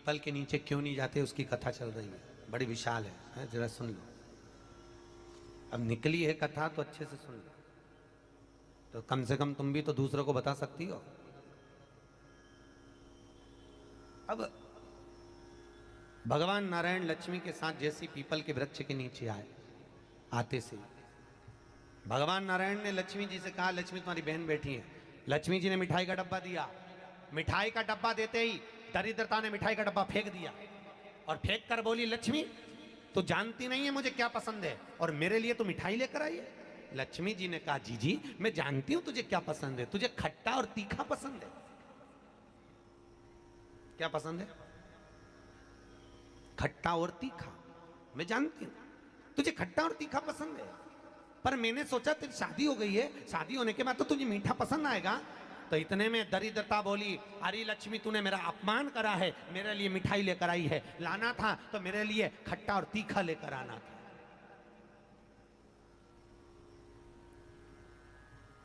People के नीचे क्यों नहीं जाते, उसकी कथा चल रही है, बड़ी विशाल है, जरा सुन लो। अब निकली है कथा तो अच्छे से सुन लो, तो कम से कम तुम भी तो दूसरों को बता सकती हो। अब भगवान नारायण लक्ष्मी के साथ जैसी पीपल के वृक्ष के नीचे आए, आते से भगवान नारायण ने लक्ष्मी जी से कहा, लक्ष्मी तुम्हारी बहन बैठी है। लक्ष्मी जी ने मिठाई का डब्बा दिया। मिठाई का डब्बा देते ही दरिद्रता ने मिठाई का डब्बा फेंक दिया और फेंक कर बोली, लक्ष्मी तू जानती नहीं है मुझे क्या पसंद है और मेरे लिए तो मिठाई लेकर आई है। लक्ष्मी जी ने कहा, जी मैं जानती हूं तुझे क्या पसंद है, तुझे खट्टा और तीखा पसंद है। क्या पसंद है? खट्टा और तीखा। मैं जानती हूं तुझे खट्टा और तीखा पसंद है, पर मैंने सोचा तेरी शादी हो गई है, शादी होने के बाद तो तुझे मीठा पसंद आएगा। तो इतने में दरिद्रता बोली, अरे लक्ष्मी तूने मेरा अपमान करा है, मेरे लिए मिठाई लेकर आई है, लाना था तो मेरे लिए खट्टा और तीखा लेकर आना था।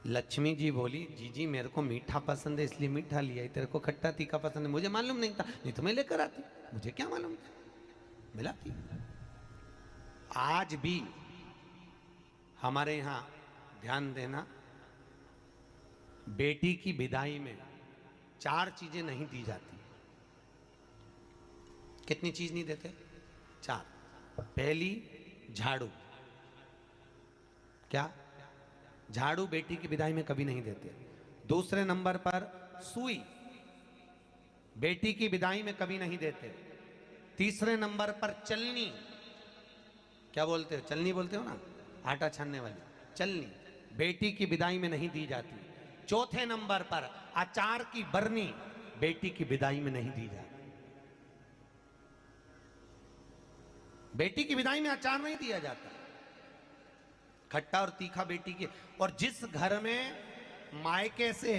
लक्ष्मी जी बोली, जी मेरे को मीठा पसंद है इसलिए मीठा लिया, तेरे को खट्टा तीखा पसंद है मुझे मालूम नहीं था, नहीं तो मैं लेकर आती, मुझे क्या मालूम था, मिलाती। आज भी हमारे यहां ध्यान देना, बेटी की विदाई में 4 चीजें नहीं दी जाती। कितनी चीज नहीं देते? 4। पहली झाड़ू। क्या? झाड़ू बेटी की विदाई में कभी नहीं देते। दूसरे नंबर पर सुई, बेटी की विदाई में कभी नहीं देते। तीसरे नंबर पर चलनी, क्या बोलते हो, चलनी बोलते हो ना, आटा छानने वाली चलनी, बेटी की विदाई में नहीं दी जाती। चौथे नंबर पर अचार की बरनी, बेटी की विदाई में नहीं दी जाती। बेटी की विदाई में अचार नहीं दिया जाता, खट्टा और तीखा बेटी के। और जिस घर में मायके से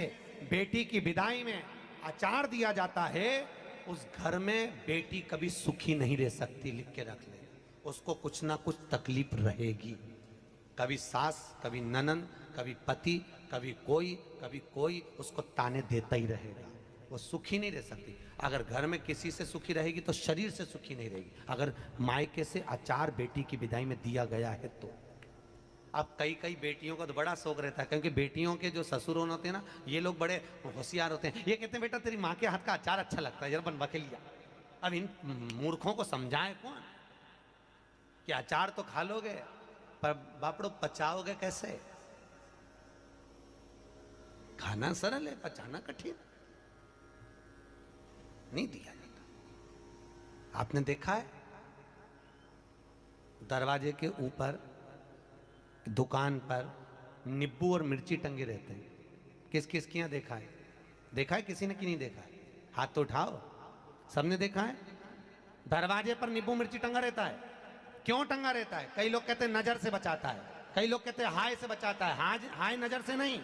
बेटी की विदाई में अचार दिया जाता है, उस घर में बेटी कभी सुखी नहीं रह सकती, लिख के रख ले, उसको कुछ ना कुछ तकलीफ रहेगी। कभी सास, कभी ननन, कभी पति, कभी कोई उसको ताने देता ही रहेगा, वो सुखी नहीं रह सकती। अगर घर में किसी से सुखी रहेगी तो शरीर से सुखी नहीं रहेगी। अगर मायके से अचार बेटी की विदाई में दिया गया है तो। अब कई बेटियों का तो बड़ा शौक रहता है, क्योंकि बेटियों के जो ससुर होते हैं ना, ये लोग बड़े होशियार होते हैं। ये कहते हैं, बेटा तेरी माँ के हाथ का अचार अच्छा लगता है, जरा बनवा के लिया। अब इन मूर्खों को समझाए कौन कि अचार तो खा लोगे, पर बापड़ो पचाओगे कैसे? खाना सरल है, पचाना कठिन। नहीं दिया जाता। आपने देखा है दरवाजे के ऊपर दुकान पर नींबू और मिर्ची टंगे रहते हैं। किस किस के यहाँ देखा है? देखा है किसी ने कि नहीं देखा है? हाथ तो उठाओ, सबने देखा है। दरवाजे पर नींबू मिर्ची टंगा रहता है। क्यों टंगा रहता है? कई लोग कहते हैं नजर से बचाता है, कई लोग कहते हैं हाय से बचाता है। हाय नजर से नहीं।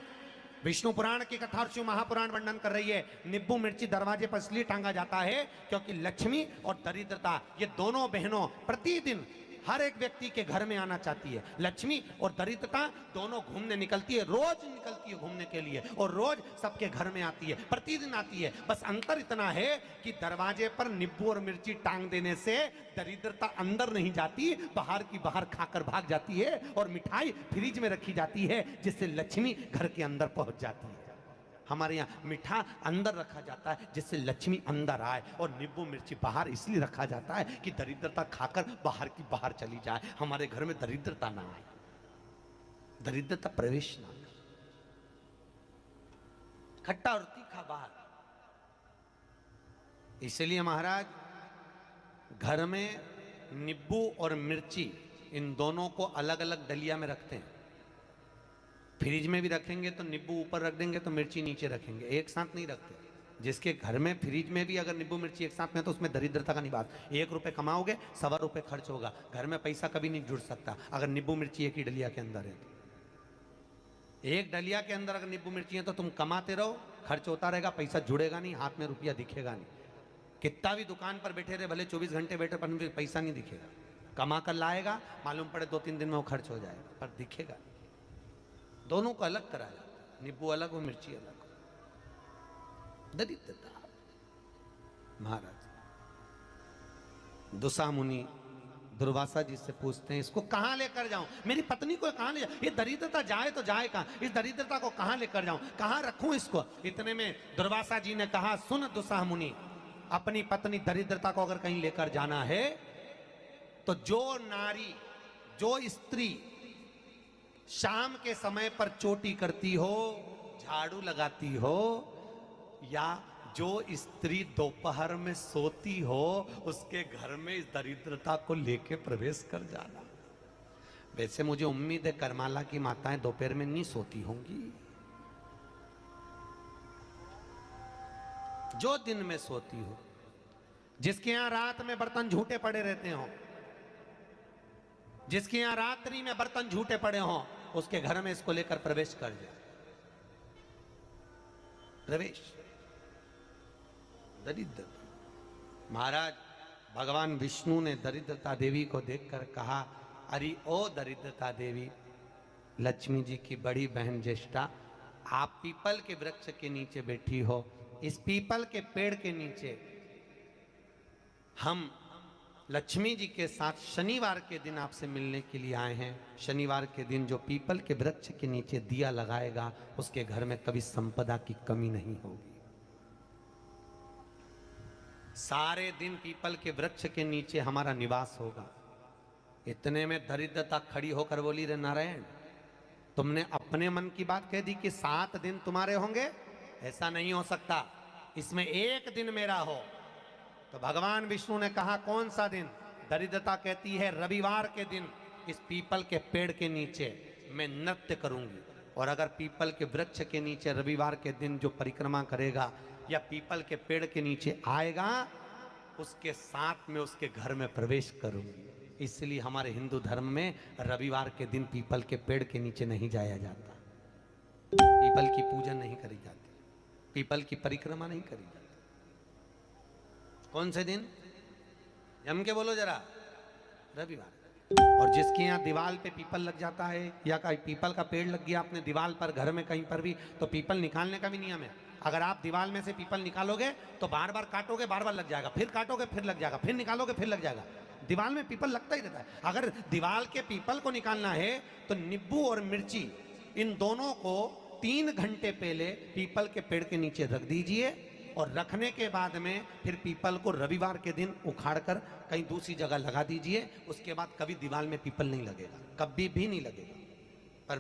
विष्णु पुराण की कथा और शिव महापुराण वर्णन कर रही है, नींबू मिर्ची दरवाजे पर इसलिए टांगा जाता है क्योंकि लक्ष्मी और दरिद्रता, ये दोनों बहनों प्रतिदिन हर एक व्यक्ति के घर में आना चाहती है। लक्ष्मी और दरिद्रता दोनों घूमने निकलती है, रोज निकलती है घूमने के लिए, और रोज सबके घर में आती है, प्रतिदिन आती है। बस अंतर इतना है कि दरवाजे पर नींबू और मिर्ची टांग देने से दरिद्रता अंदर नहीं जाती, बाहर की बाहर खाकर भाग जाती है, और मिठाई फ्रिज में रखी जाती है जिससे लक्ष्मी घर के अंदर पहुंच जाती है। हमारे यहाँ मीठा अंदर रखा जाता है जिससे लक्ष्मी अंदर आए, और नींबू मिर्ची बाहर इसलिए रखा जाता है कि दरिद्रता खाकर बाहर की बाहर चली जाए, हमारे घर में दरिद्रता ना आए, दरिद्रता प्रवेश ना करे। खट्टा और तीखा बाहर। इसलिए महाराज घर में नींबू और मिर्ची इन दोनों को अलग अलग डलिया में रखते हैं। फ्रिज में भी रखेंगे तो नींबू ऊपर रख देंगे तो मिर्ची नीचे रखेंगे, एक साथ नहीं रखते। जिसके घर में फ्रिज में भी अगर नींबू मिर्ची एक साथ में, तो उसमें दरिद्रता का निवास। 1 रुपये कमाओगे, 1.25 रुपये खर्च होगा, घर में पैसा कभी नहीं जुड़ सकता अगर नींबू मिर्ची एक ही डलिया के अंदर है। एक डलिया के अंदर अगर नींबू मिर्ची है तो तुम कमाते रहो, खर्च होता रहेगा, पैसा जुड़ेगा नहीं, हाथ में रुपया दिखेगा नहीं। कितना भी दुकान पर बैठे रहे, भले 24 घंटे बैठे, पर पैसा नहीं दिखेगा। कमा कर लाएगा, मालूम पड़े 2-3 दिन में वो खर्च हो जाएगा, पर दिखेगा। दोनों को अलग करा जाता है, नींबू अलग हो, मिर्ची अलग हो। दरिद्रता महाराज। दुसा मुनि दुर्वासा जी से पूछते हैं, इसको कहाँ लेकर जाऊं, मेरी पत्नी को कहाँ ले जाऊं, ये दरिद्रता जाए तो जाए कहाँ, इस दरिद्रता को कहाँ लेकर जाऊं, कहाँ रखूं इसको। इतने में दुर्वासा जी ने कहा, सुन दुसा मुनि, अपनी पत्नी दरिद्रता को अगर कहीं लेकर जाना है तो जो नारी, जो स्त्री शाम के समय पर चोटी करती हो, झाड़ू लगाती हो, या जो स्त्री दोपहर में सोती हो, उसके घर में इस दरिद्रता को लेके प्रवेश कर जाना। वैसे मुझे उम्मीद है करमाला की माताएं दोपहर में नहीं सोती होंगी, जो दिन में सोती हो, जिसके यहां रात में बर्तन झूठे पड़े रहते हो, जिसके यहां रात्रि में बर्तन झूठे पड़े हो, उसके घर में इसको लेकर प्रवेश कर जाए। प्रवेश दरिद्र। महाराज भगवान विष्णु ने दरिद्रता देवी को देखकर कहा, अरे ओ दरिद्रता देवी, लक्ष्मी जी की बड़ी बहन ज्येष्ठा, आप पीपल के वृक्ष के नीचे बैठी हो, इस पीपल के पेड़ के नीचे हम लक्ष्मी जी के साथ शनिवार के दिन आपसे मिलने के लिए आए हैं। शनिवार के दिन जो पीपल के वृक्ष के नीचे दिया लगाएगा, उसके घर में कभी संपदा की कमी नहीं होगी। सारे दिन पीपल के वृक्ष के नीचे हमारा निवास होगा। इतने में दरिद्रता खड़ी होकर बोली, रे नारायण, तुमने अपने मन की बात कह दी कि 7 दिन तुम्हारे होंगे, ऐसा नहीं हो सकता, इसमें एक दिन मेरा हो। तो भगवान विष्णु ने कहा, कौन सा दिन? दरिद्रता कहती है, रविवार के दिन इस पीपल के पेड़ के नीचे मैं नृत्य करूंगी, और अगर पीपल के वृक्ष के नीचे रविवार के दिन जो परिक्रमा करेगा या पीपल के पेड़ के नीचे आएगा, उसके साथ में उसके घर में प्रवेश करूंगी। इसलिए हमारे हिंदू धर्म में रविवार के दिन पीपल के पेड़ के नीचे नहीं जाया जाता, पीपल की पूजा नहीं करी जाती, पीपल की परिक्रमा नहीं करी जाती। कौन से दिन? जम के बोलो जरा, रविवार। और जिसके यहाँ दीवार पे पीपल लग जाता है, या कहीं पीपल का पेड़ लग गया अपने दीवार पर, घर में कहीं पर भी, तो पीपल निकालने का भी नियम है। अगर आप दीवार में से पीपल निकालोगे तो बार बार काटोगे, बार बार लग जाएगा, फिर काटोगे फिर लग जाएगा, फिर निकालोगे फिर लग जाएगा। दीवार में पीपल लगता ही रहता है। अगर दीवार के पीपल को निकालना है तो नींबू और मिर्ची, इन दोनों को 3 घंटे पहले पीपल के पेड़ के नीचे रख दीजिए, और रखने के बाद में फिर पीपल को रविवार के दिन उखाड़कर कहीं दूसरी जगह लगा दीजिए। उसके बाद कभी दीवार में पीपल नहीं लगेगा, कभी भी नहीं लगेगा। पर